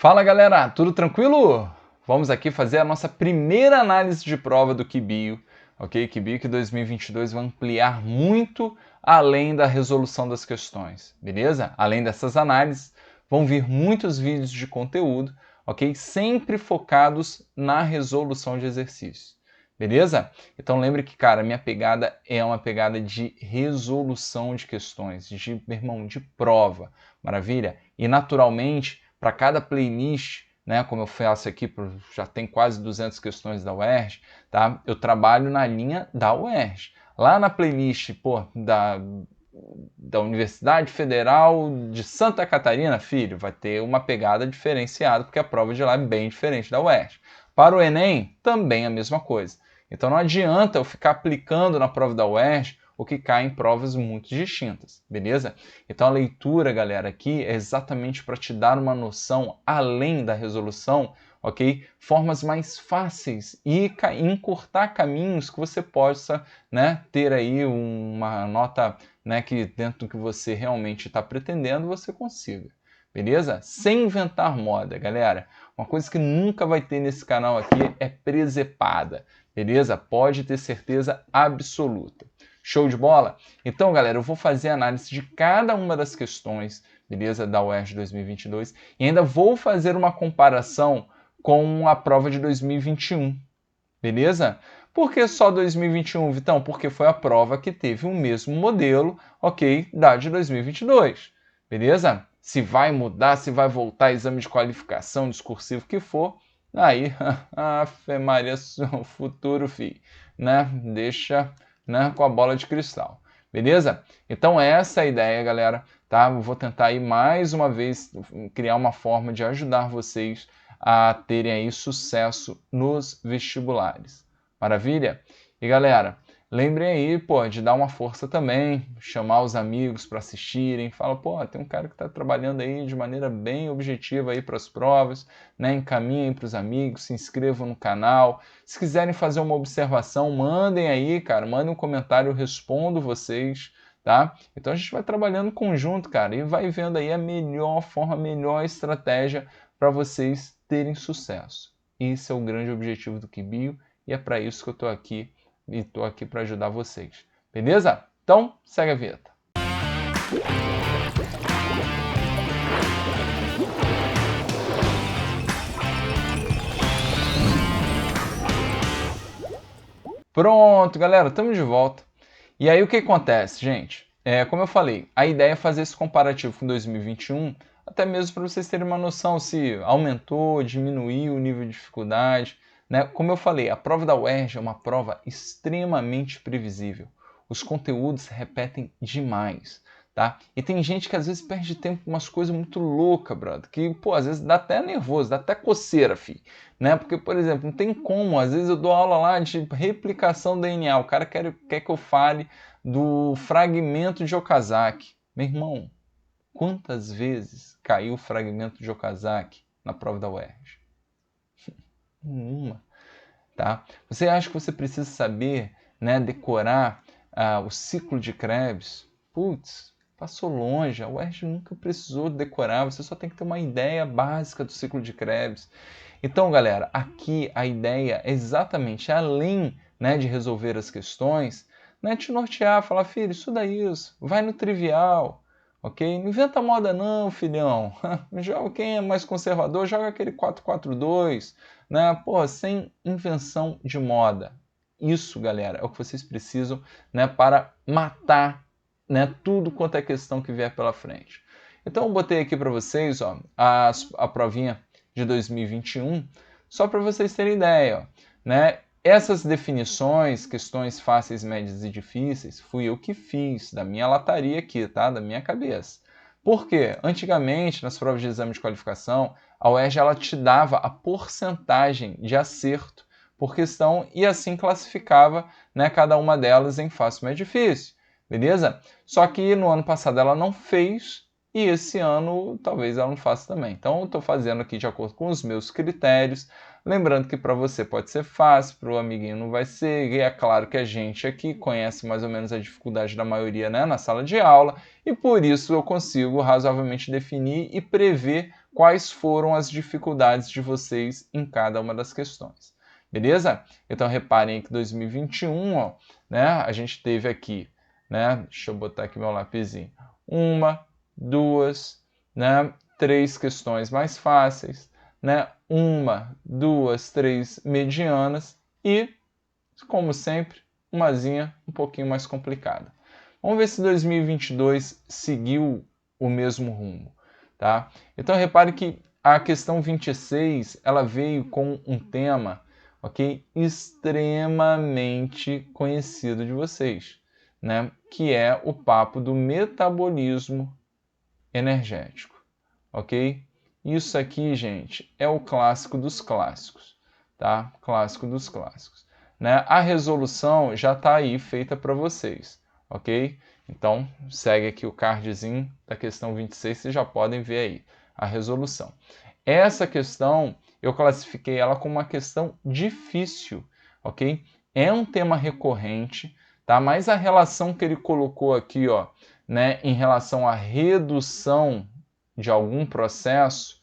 Fala galera, tudo tranquilo? Vamos aqui fazer a nossa primeira análise de prova do QBio, ok? QBio que 2022 vai ampliar muito além da resolução das questões, beleza? Além dessas análises, vão vir muitos vídeos de conteúdo, ok? Sempre focados na resolução de exercícios, beleza? Então lembre que, cara, minha pegada é uma pegada de resolução de questões, meu irmão, de prova, maravilha? E naturalmente, para cada playlist, né, como eu faço aqui, já tem quase 200 questões da UERJ, tá? Eu trabalho na linha da UERJ. Lá na playlist da Universidade Federal de Santa Catarina, filho, vai ter uma pegada diferenciada, porque a prova de lá é bem diferente da UERJ. Para o Enem, também a mesma coisa. Então não adianta eu ficar aplicando na prova da UERJ o que cai em provas muito distintas, beleza? Então a leitura, galera, aqui é exatamente para te dar uma noção além da resolução, ok? Formas mais fáceis e encurtar caminhos que você possa, né, ter aí uma nota, né, que dentro do que você realmente está pretendendo, você consiga, beleza? Sem inventar moda, galera. Uma coisa que nunca vai ter nesse canal aqui é presepada, beleza? Pode ter certeza absoluta. Show de bola? Então, galera, eu vou fazer a análise de cada uma das questões, beleza, da UERJ 2022 e ainda vou fazer uma comparação com a prova de 2021, beleza? Por que só 2021, Vitão? Porque foi a prova que teve o mesmo modelo, ok, da de 2022, beleza? Se vai mudar, se vai voltar exame de qualificação, discursivo que for, aí, Ave Maria, o futuro, filho, né? Deixa, né, com a bola de cristal, beleza? Então essa é a ideia, galera, tá? Eu vou tentar aí mais uma vez criar uma forma de ajudar vocês a terem aí sucesso nos vestibulares. Maravilha? E galera, lembrem aí, pô, de dar uma força também, chamar os amigos para assistirem, fala, pô, tem um cara que está trabalhando aí de maneira bem objetiva aí para as provas, né? Encaminhem para os amigos, se inscrevam no canal. Se quiserem fazer uma observação, mandem aí, cara, mandem um comentário, eu respondo vocês, tá? Então a gente vai trabalhando conjunto, cara, e vai vendo aí a melhor forma, a melhor estratégia para vocês terem sucesso. Esse é o grande objetivo do QBio e é para isso que eu estou aqui e estou aqui para ajudar vocês. Beleza? Então, segue a vinheta. Pronto, galera, estamos de volta. E aí o que acontece, gente? Como eu falei, a ideia é fazer esse comparativo com 2021, até mesmo para vocês terem uma noção se aumentou, diminuiu o nível de dificuldade, né? Como eu falei, a prova da UERJ é uma prova extremamente previsível. Os conteúdos se repetem demais, tá? E tem gente que às vezes perde tempo com umas coisas muito loucas, brother, que, pô, às vezes dá até nervoso, dá até coceira, fi, né? Porque, por exemplo, não tem como, às vezes eu dou aula lá de replicação do DNA, o cara quer que eu fale do fragmento de Okazaki. Meu irmão, quantas vezes caiu o fragmento de Okazaki na prova da UERJ? Nenhuma, tá? Você acha que você precisa saber, né, decorar o ciclo de Krebs? Putz, passou longe. A UERJ nunca precisou decorar. Você só tem que ter uma ideia básica do ciclo de Krebs. Então, galera, aqui a ideia é exatamente, além, né, de resolver as questões, né, te nortear, falar, filho, estuda isso, vai no trivial, ok? Não inventa moda não, filhão. Joga quem é mais conservador, joga aquele 4-4-2, né? Pô, sem invenção de moda. Isso, galera, é o que vocês precisam, né, para matar, né, tudo quanto é questão que vier pela frente. Então eu botei aqui para vocês, ó, a provinha de 2021, só para vocês terem ideia, ó, né? Essas definições, questões fáceis, médias e difíceis, fui eu que fiz, da minha lataria aqui, tá? Da minha cabeça. Por quê? Antigamente, nas provas de exame de qualificação, a UERJ ela te dava a porcentagem de acerto por questão e assim classificava, né, cada uma delas em fácil, médio e difícil, beleza? Só que no ano passado ela não fez, e esse ano talvez ela não faça também. Então eu estou fazendo aqui de acordo com os meus critérios, lembrando que para você pode ser fácil, para o amiguinho não vai ser, e é claro que a gente aqui conhece mais ou menos a dificuldade da maioria, né, na sala de aula, e por isso eu consigo razoavelmente definir e prever quais foram as dificuldades de vocês em cada uma das questões. Beleza? Então reparem que 2021, ó, né, a gente teve aqui, né, deixa eu botar aqui meu lapisinho, 1, 2, né, 3 questões mais fáceis, né, 1, 2, 3 medianas e, como sempre, umazinha um pouquinho mais complicada. Vamos ver se 2022 seguiu o mesmo rumo, tá? Então repare que a questão 26, ela veio com um tema, ok, extremamente conhecido de vocês, né? Que é o papo do metabolismo energético, ok? Isso aqui, gente, é o clássico dos clássicos, tá? Clássico dos clássicos, né? A resolução já está aí feita para vocês, ok? Então, segue aqui o cardzinho da questão 26, vocês já podem ver aí a resolução. Essa questão, eu classifiquei ela como uma questão difícil, ok? É um tema recorrente, tá? Mas a relação que ele colocou aqui, ó, né, em relação à redução de algum processo,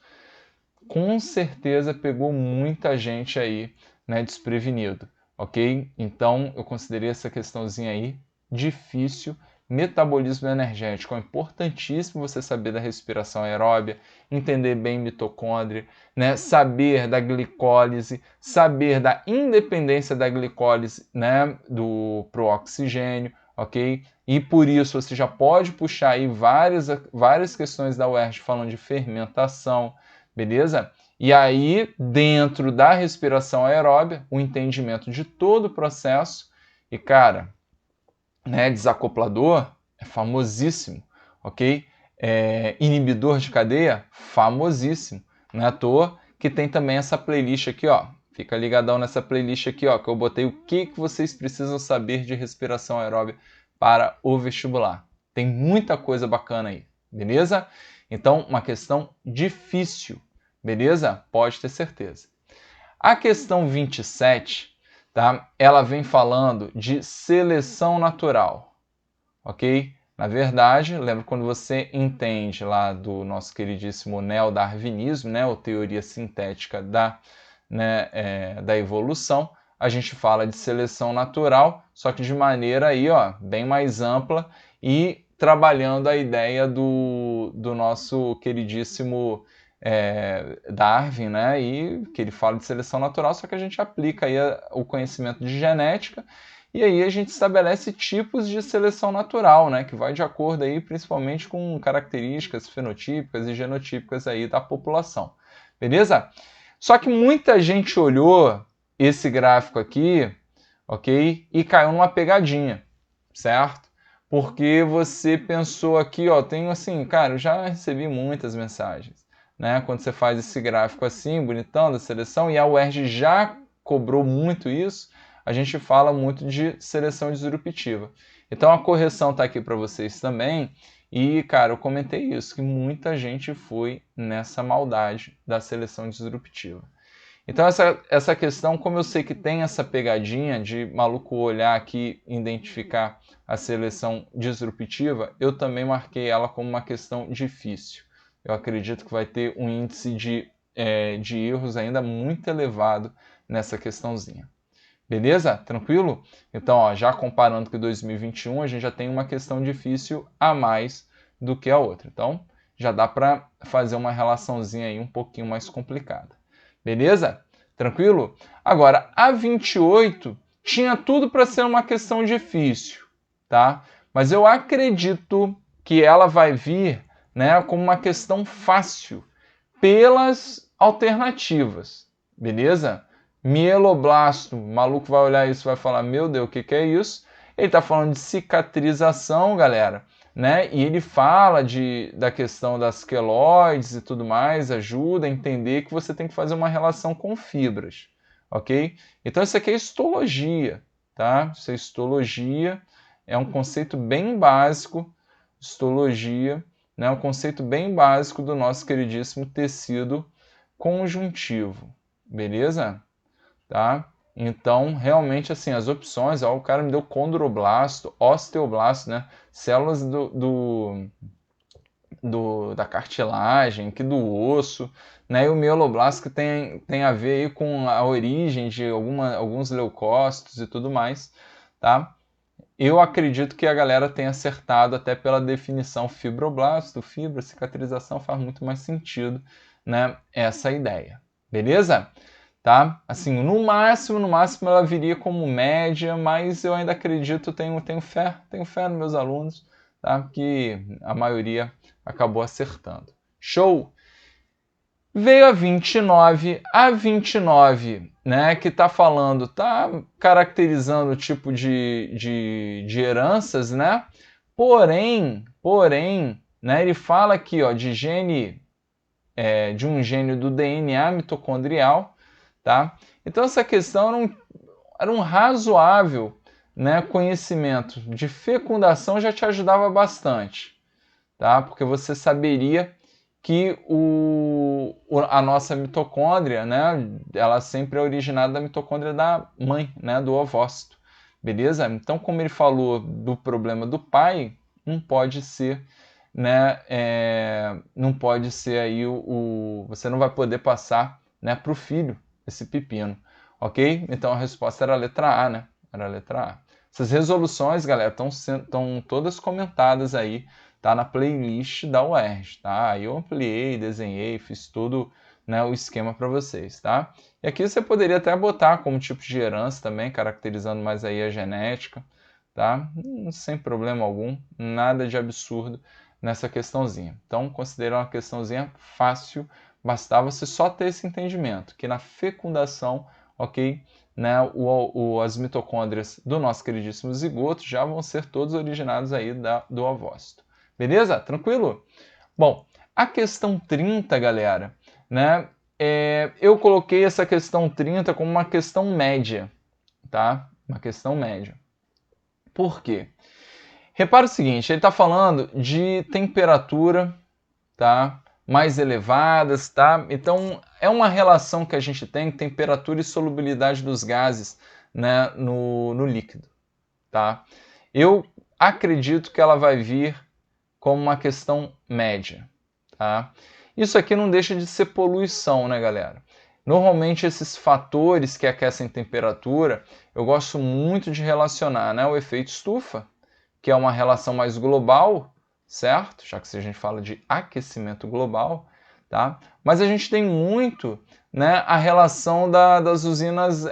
com certeza pegou muita gente aí, né, desprevenido, ok? Então eu considerei essa questãozinha aí difícil. Metabolismo energético, é importantíssimo você saber da respiração aeróbia, entender bem mitocôndria, né? Saber da glicólise, saber da independência da glicólise, né, pro oxigênio, ok? E por isso você já pode puxar aí várias questões da UERJ falando de fermentação, beleza? E aí, dentro da respiração aeróbia, o entendimento de todo o processo. E, cara, né, desacoplador é famosíssimo, ok? Inibidor de cadeia, famosíssimo. Não é à toa que tem também essa playlist aqui, ó. Fica ligadão nessa playlist aqui, ó, que eu botei o que vocês precisam saber de respiração aeróbia para o vestibular. Tem muita coisa bacana aí, beleza? Então, uma questão difícil, beleza? Pode ter certeza. A questão 27, tá? Ela vem falando de seleção natural, ok? Na verdade, lembra quando você entende lá do nosso queridíssimo neodarwinismo, né, ou teoria sintética da evolução, a gente fala de seleção natural, só que de maneira aí, ó, bem mais ampla e trabalhando a ideia do nosso queridíssimo Darwin, né, e que ele fala de seleção natural, só que a gente aplica aí o conhecimento de genética e aí a gente estabelece tipos de seleção natural, né, que vai de acordo aí principalmente com características fenotípicas e genotípicas aí da população. Beleza? Só que muita gente olhou esse gráfico aqui, ok? E caiu numa pegadinha, certo? Porque você pensou aqui, ó, tenho assim, cara, eu já recebi muitas mensagens, né? Quando você faz esse gráfico assim, bonitão da seleção, e a UERJ já cobrou muito isso, a gente fala muito de seleção disruptiva. Então a correção está aqui para vocês também. E, cara, eu comentei isso, que muita gente foi nessa maldade da seleção disruptiva. Então essa questão, como eu sei que tem essa pegadinha de maluco olhar aqui e identificar a seleção disruptiva, eu também marquei ela como uma questão difícil. Eu acredito que vai ter um índice de erros ainda muito elevado nessa questãozinha. Beleza? Tranquilo? Então, ó, já comparando com 2021, a gente já tem uma questão difícil a mais do que a outra. Então, já dá para fazer uma relaçãozinha aí um pouquinho mais complicada. Beleza? Tranquilo? Agora, a 28 tinha tudo para ser uma questão difícil, tá? Mas eu acredito que ela vai vir, né, como uma questão fácil pelas alternativas. Beleza? Mieloblasto, o maluco vai olhar isso e vai falar, meu Deus, o que é isso? Ele está falando de cicatrização, galera, né? E ele fala da questão das queloides e tudo mais, ajuda a entender que você tem que fazer uma relação com fibras, ok? Então isso aqui é histologia, tá? Isso é histologia, é um conceito bem básico, histologia, né, um conceito bem básico do nosso queridíssimo tecido conjuntivo, beleza? Tá? Então, realmente, assim, as opções, ó, o cara me deu condroblasto, osteoblasto, né, células da cartilagem, que do osso, né, e o mieloblasto que tem a ver aí com a origem de alguns leucócitos e tudo mais, tá? Eu acredito que a galera tenha acertado até pela definição fibroblasto, fibra, cicatrização, faz muito mais sentido, né, essa ideia. Beleza? Tá? Assim, no máximo ela viria como média, mas eu ainda acredito, tenho fé nos meus alunos, tá? Que a maioria acabou acertando. Show! Veio a 29, né, que está falando, tá caracterizando o tipo de heranças, né? Porém, né, ele fala aqui, ó, de de um gene do DNA mitocondrial, tá? Então essa questão era um razoável, né, conhecimento de fecundação, já te ajudava bastante, tá? Porque você saberia que a nossa mitocôndria, né, ela sempre é originada da mitocôndria da mãe, né, do ovócito, beleza? Então, como ele falou do problema do pai, não pode ser, né, não pode ser aí você não vai poder passar, né, para o filho esse pepino, ok? Então a resposta era a letra A, né? Era a letra A. Essas resoluções, galera, estão todas comentadas aí, tá na playlist da UERJ, tá? Aí eu ampliei, desenhei, fiz todo, né, o esquema para vocês, tá? E aqui você poderia até botar como tipo de herança também, caracterizando mais aí a genética, tá? Sem problema algum, nada de absurdo nessa questãozinha. Então, considera uma questãozinha fácil, bastava você só ter esse entendimento, que na fecundação, ok, né, as mitocôndrias do nosso queridíssimo zigoto já vão ser todos originados aí do ovócito. Beleza? Tranquilo? Bom, a questão 30, galera, né, eu coloquei essa questão 30 como uma questão média, tá? Uma questão média. Por quê? Repara o seguinte, ele está falando de temperatura, tá? Mais elevadas, tá? Então é uma relação que a gente tem, temperatura e solubilidade dos gases, né, no líquido, tá? Eu acredito que ela vai vir como uma questão média, tá? Isso aqui não deixa de ser poluição, né, galera? Normalmente esses fatores que aquecem temperatura, eu gosto muito de relacionar, né, o efeito estufa, que é uma relação mais global, certo? Já que a gente fala de aquecimento global, tá? Mas a gente tem muito, né, a relação das usinas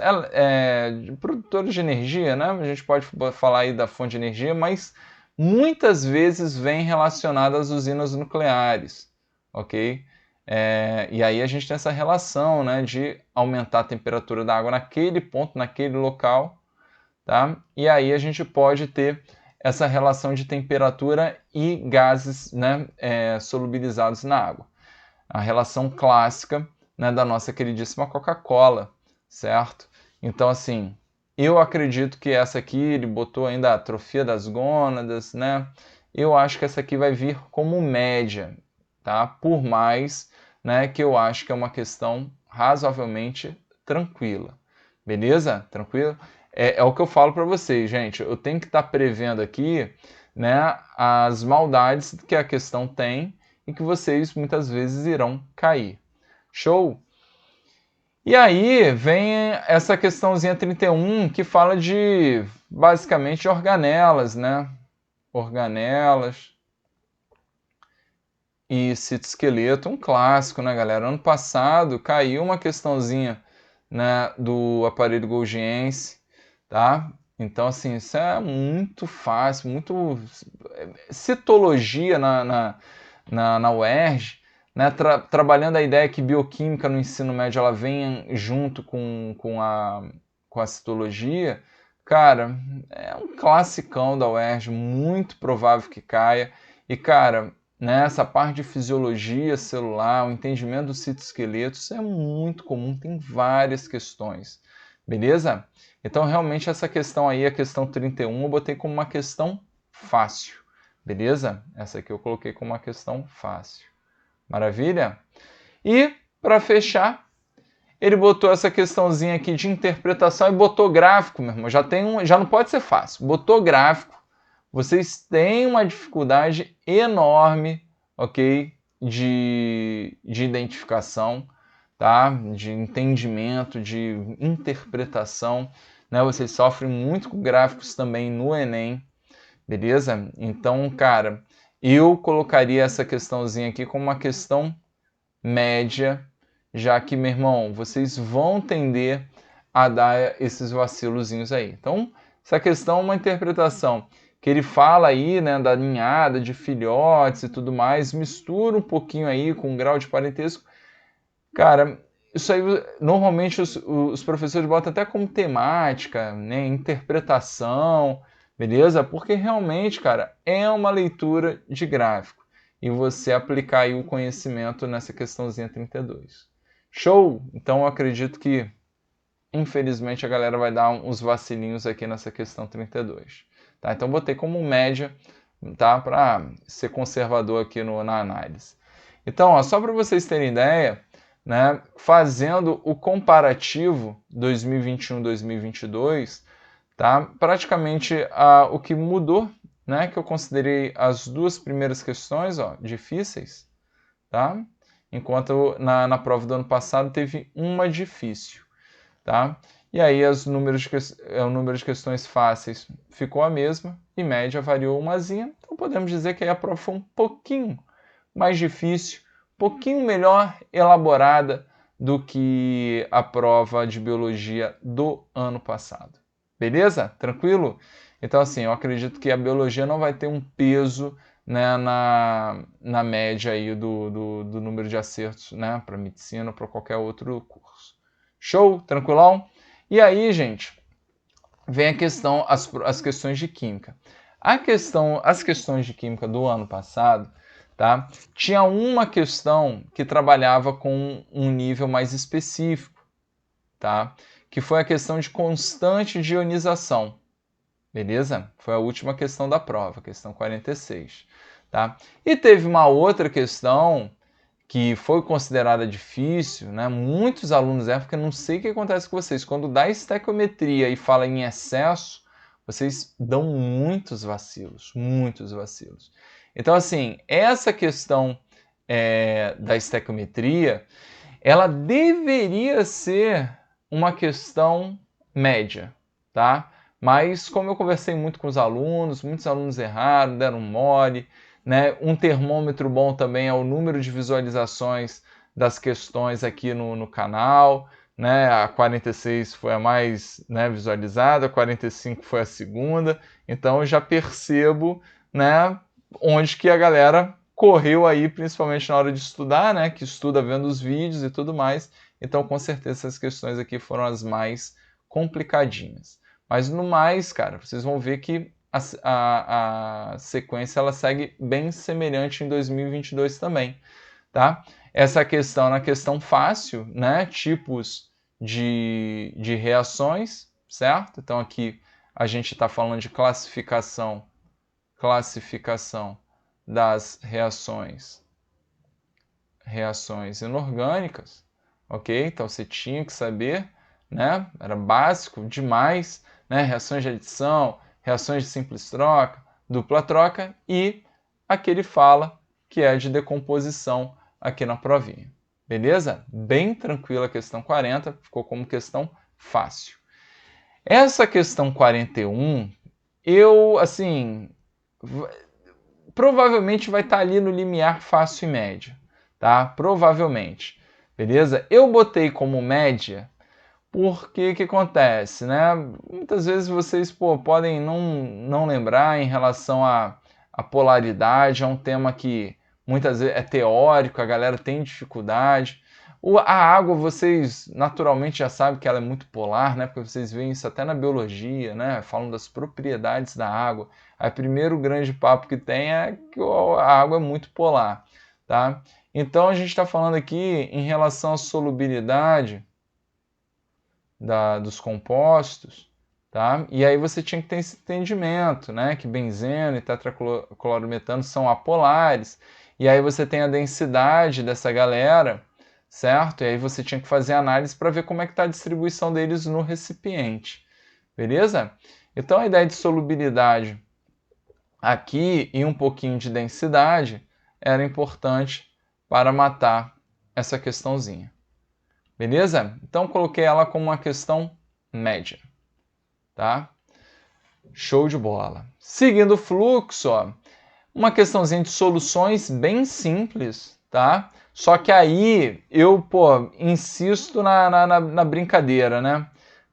de produtores de energia, né? A gente pode falar aí da fonte de energia, mas muitas vezes vem relacionada às usinas nucleares, ok? E aí a gente tem essa relação, né, de aumentar a temperatura da água naquele ponto, naquele local, tá? E aí a gente pode ter essa relação de temperatura e gases, né, solubilizados na água. A relação clássica, né, da nossa queridíssima Coca-Cola, certo? Então, assim, eu acredito que essa aqui, ele botou ainda a atrofia das gônadas, né? Eu acho que essa aqui vai vir como média, tá? Por mais, né, que eu acho que é uma questão razoavelmente tranquila. Beleza? Tranquilo? É o que eu falo para vocês, gente. Eu tenho que estar prevendo aqui, né, as maldades que a questão tem e que vocês muitas vezes irão cair. Show? E aí vem essa questãozinha 31 que fala de basicamente organelas, né? Organelas e citoesqueleto, um clássico, né, galera? Ano passado caiu uma questãozinha, né, do aparelho Golgiense, tá? Então, assim, isso é muito fácil, muito citologia na UERJ, né, trabalhando a ideia que bioquímica no ensino médio ela vem junto com a citologia, cara, é um classicão da UERJ, muito provável que caia. E, cara, nessa parte de fisiologia celular, o entendimento do citoesqueleto, isso é muito comum, tem várias questões, beleza? Então, realmente, essa questão aí, a questão 31, eu botei como uma questão fácil, beleza? Essa aqui eu coloquei como uma questão fácil. Maravilha? E, para fechar, ele botou essa questãozinha aqui de interpretação e botou gráfico, meu irmão. Já não pode ser fácil. Botou gráfico. Vocês têm uma dificuldade enorme, ok? De identificação, tá? De entendimento, de interpretação, né? Vocês sofrem muito com gráficos também no Enem, beleza? Então, cara, eu colocaria essa questãozinha aqui como uma questão média, já que, meu irmão, vocês vão tender a dar esses vacilozinhos aí. Então, essa questão é uma interpretação que ele fala aí, né, da ninhada, de filhotes e tudo mais, mistura um pouquinho aí com um grau de parentesco. Cara, isso aí, normalmente os professores botam até como temática, né, interpretação, beleza? Porque realmente, cara, é uma leitura de gráfico e você aplicar aí o conhecimento nessa questãozinha 32. Show? Então eu acredito que, infelizmente, a galera vai dar uns vacilinhos aqui nessa questão 32. Tá? Então botei como média, tá? Para ser conservador aqui na análise. Então, ó, só para vocês terem ideia, né, fazendo o comparativo 2021-2022, tá? Praticamente o que mudou, né, que eu considerei as duas primeiras questões, ó, difíceis, tá? Enquanto na prova do ano passado teve uma difícil, tá? E aí o número de questões fáceis ficou a mesma e média variou umazinha. Então podemos dizer que aí a prova foi um pouquinho mais difícil, um pouquinho melhor elaborada do que a prova de biologia do ano passado. Beleza? Tranquilo? Então assim, eu acredito que a biologia não vai ter um peso, né, na média aí do número de acertos, né, para medicina ou para qualquer outro curso. Show? Tranquilão? E aí, gente, vem a questão, as questões de química. As questões de química do ano passado, tá? Tinha uma questão que trabalhava com um nível mais específico, tá? Que foi a questão de constante de ionização. Beleza? Foi a última questão da prova, questão 46, tá? E teve uma outra questão que foi considerada difícil, né? Muitos alunos erram, porque eu não sei o que acontece com vocês. Quando dá estequiometria e fala em excesso, vocês dão muitos vacilos, muitos vacilos. Então, assim, essa questão da estequiometria, ela deveria ser uma questão média, tá? Mas como eu conversei muito com os alunos, muitos alunos erraram, deram mole, né? Um termômetro bom também é o número de visualizações das questões aqui no canal, né? A 46 foi a mais, né, visualizada, a 45 foi a segunda, então eu já percebo, né, onde que a galera correu aí, principalmente na hora de estudar, né, que estuda vendo os vídeos e tudo mais, então com certeza essas questões aqui foram as mais complicadinhas. Mas no mais, cara, vocês vão ver que a sequência ela segue bem semelhante em 2022 também, tá? Essa questão na questão fácil, né? Tipos de reações, certo? Então aqui a gente está falando de classificação das reações inorgânicas, ok? Então você tinha que saber, né? Era básico demais, né? Reações de adição, reações de simples troca, dupla troca e aquele fala que é de decomposição aqui na provinha. Beleza? Bem tranquila a questão 40, ficou como questão fácil. Essa questão 41, assim, provavelmente vai estar ali no limiar fácil e média, tá? Provavelmente, beleza? Eu botei como média porque que acontece, né? Muitas vezes vocês podem não lembrar em relação à polaridade, é um tema que muitas vezes é teórico, a galera tem dificuldade. A água, vocês naturalmente já sabem que ela é muito polar, né? Porque vocês veem isso até na biologia, né? Falam das propriedades da água. Aí, o primeiro grande papo que tem é que a água é muito polar, tá? Então, a gente está falando aqui em relação à solubilidade dos compostos, tá? E aí você tinha que ter esse entendimento, né? Que benzeno e tetraclorometano são apolares. E aí você tem a densidade dessa galera, certo? E aí você tinha que fazer análise para ver como é que está a distribuição deles no recipiente. Beleza? Então a ideia de solubilidade aqui e um pouquinho de densidade era importante para matar essa questãozinha. Beleza? Então coloquei ela como uma questão média. Tá? Show de bola. Seguindo o fluxo, ó, uma questãozinha de soluções bem simples, tá? Só que aí eu, insisto na brincadeira, né?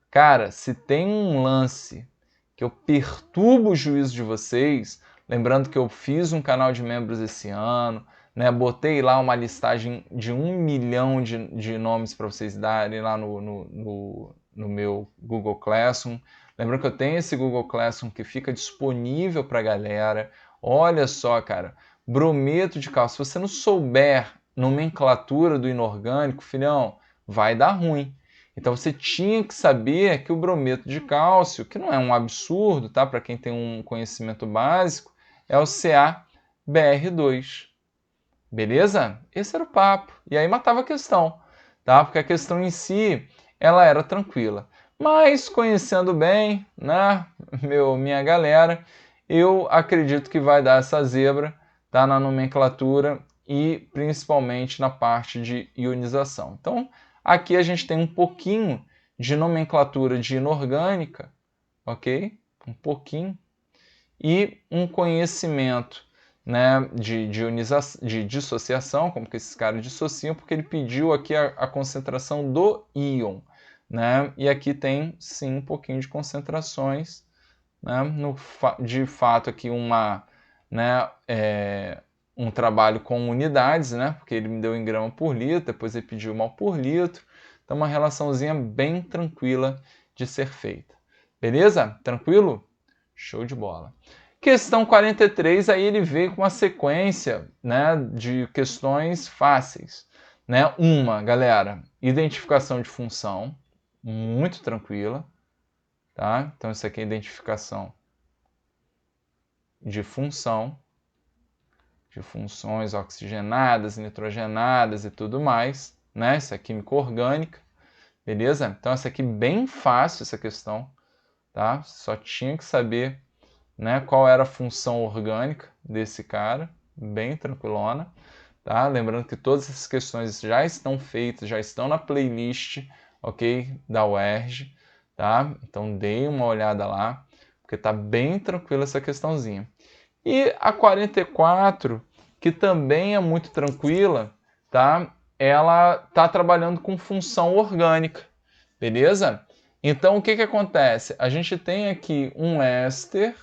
Cara, se tem um lance que eu perturbo o juízo de vocês, lembrando que eu fiz um canal de membros esse ano, né? Botei lá uma listagem de 1 milhão de nomes para vocês darem lá no meu Google Classroom. Lembrando que eu tenho esse Google Classroom que fica disponível para a galera. Olha só, cara, brometo de cálcio. Se você não souber nomenclatura do inorgânico, filhão, vai dar ruim. Então você tinha que saber que o brometo de cálcio, que não é um absurdo, tá? Para quem tem um conhecimento básico, é o CaBr2. Beleza? Esse era o papo. E aí matava a questão, tá? Porque a questão em si, ela era tranquila. Mas conhecendo bem, né, minha galera, eu acredito que vai dar essa zebra, tá, na nomenclatura e principalmente na parte de ionização. Então, aqui a gente tem um pouquinho de nomenclatura de inorgânica, ok? Um pouquinho. E um conhecimento, né, de dissociação, como que esses caras dissociam, porque ele pediu aqui a concentração do íon. Né? E aqui tem sim um pouquinho de concentrações, né? De fato aqui um trabalho com unidades, né? Porque ele me deu em grama por litro, depois ele pediu mol por litro, então uma relaçãozinha bem tranquila de ser feita. Beleza? Tranquilo? Show de bola. Questão 43, aí ele veio com uma sequência, né, de questões fáceis. Né? Uma, galera, identificação de função, muito tranquila, tá? Então isso aqui é identificação de função, de funções oxigenadas, nitrogenadas e tudo mais, né? Isso é química orgânica, beleza? Então essa aqui bem fácil essa questão, tá? Só tinha que saber, né, qual era a função orgânica desse cara, bem tranquilona, tá? Lembrando que todas essas questões já estão feitas, já estão na playlist, ok, da UERJ, tá? Então dei uma olhada lá, porque tá bem tranquila essa questãozinha. E a 44, que também é muito tranquila, tá? Ela tá trabalhando com função orgânica, beleza? Então o que acontece? A gente tem aqui um éster,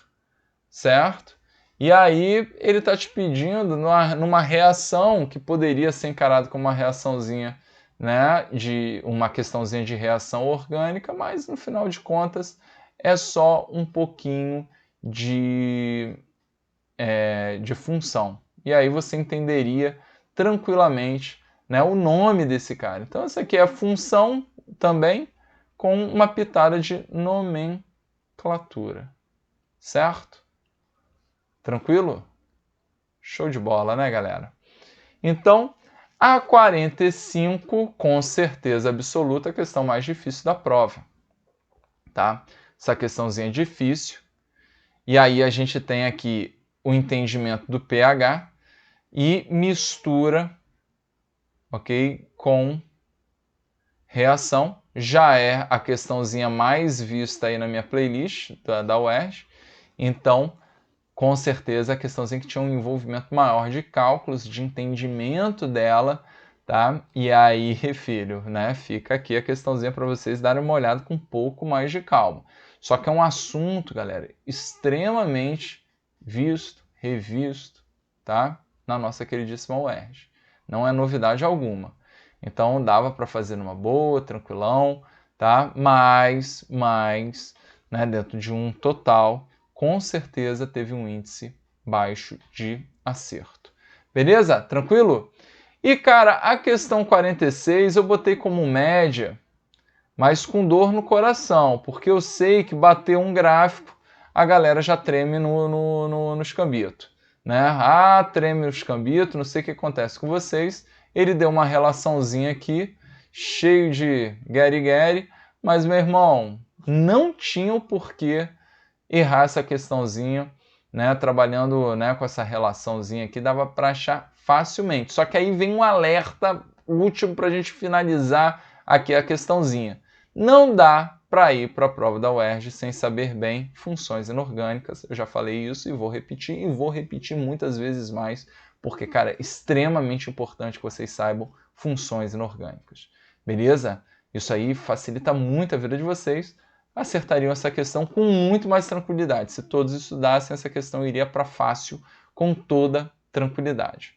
certo? E aí ele está te pedindo numa reação que poderia ser encarada como uma reaçãozinha, né, de uma questãozinha de reação orgânica, mas no final de contas é só um pouquinho de função. E aí você entenderia tranquilamente, né, o nome desse cara. Então essa aqui é a função também com uma pitada de nomenclatura, certo? Tranquilo? Show de bola, né, galera? Então, a 45, com certeza absoluta, a questão mais difícil da prova, tá? Essa questãozinha é difícil. E aí a gente tem aqui o entendimento do pH e mistura, ok, com reação. Já é a questãozinha mais vista aí na minha playlist da UERJ. Então, com certeza a questãozinha que tinha um envolvimento maior de cálculos, de entendimento dela, tá? E aí, filho, né? Fica aqui a questãozinha para vocês darem uma olhada com um pouco mais de calma. Só que é um assunto, galera, extremamente visto, revisto, tá? Na nossa queridíssima UERJ. Não é novidade alguma. Então dava para fazer numa boa, tranquilão, tá? Mas, né, dentro de um total, com certeza teve um índice baixo de acerto. Beleza? Tranquilo? E, cara, a questão 46 eu botei como média, mas com dor no coração, porque eu sei que bater um gráfico, a galera já treme no escambito, né? Ah, treme no escambito, não sei o que acontece com vocês. Ele deu uma relaçãozinha aqui, cheio de gueri-gueri, mas, meu irmão, não tinha o porquê errar essa questãozinha, né? Trabalhando, né, com essa relaçãozinha aqui, dava para achar facilmente. Só que aí vem um alerta último para a gente finalizar aqui a questãozinha. Não dá para ir para a prova da UERJ sem saber bem funções inorgânicas. Eu já falei isso e vou repetir muitas vezes mais, porque, cara, é extremamente importante que vocês saibam funções inorgânicas. Beleza? Isso aí facilita muito a vida de vocês. Acertariam essa questão com muito mais tranquilidade. Se todos estudassem, essa questão iria para fácil com toda tranquilidade.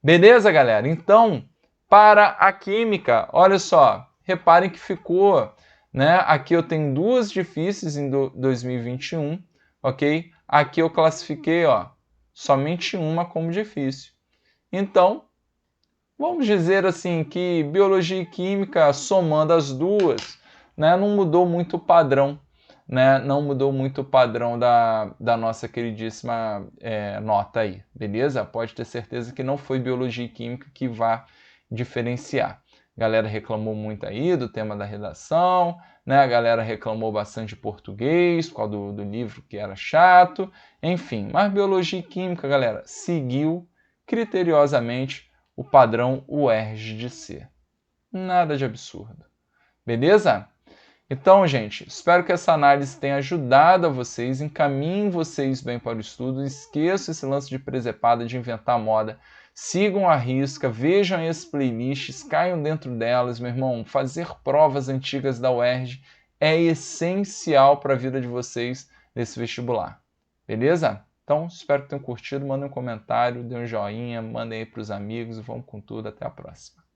Beleza, galera? Então, para a química, olha só, reparem que ficou, né? Aqui eu tenho duas difíceis em 2021, ok? Aqui eu classifiquei, ó, somente uma como difícil. Então, vamos dizer assim que biologia e química, somando as duas, né, não mudou muito o padrão, né? Não mudou muito o padrão da nossa queridíssima nota aí, beleza? Pode ter certeza que não foi biologia e química que vai diferenciar. A galera reclamou muito aí do tema da redação, né? A galera reclamou bastante de português, por causa do livro que era chato, enfim. Mas biologia e química, galera, seguiu criteriosamente o padrão UERJ de C. Nada de absurdo. Beleza? Então, gente, espero que essa análise tenha ajudado a vocês, encaminhem vocês bem para o estudo, esqueçam esse lance de presepada, de inventar moda, sigam a risca, vejam as playlists, caiam dentro delas, meu irmão, fazer provas antigas da UERJ é essencial para a vida de vocês nesse vestibular. Beleza? Então, espero que tenham curtido, mandem um comentário, dêem um joinha, mandem aí para os amigos, vamos com tudo, até a próxima.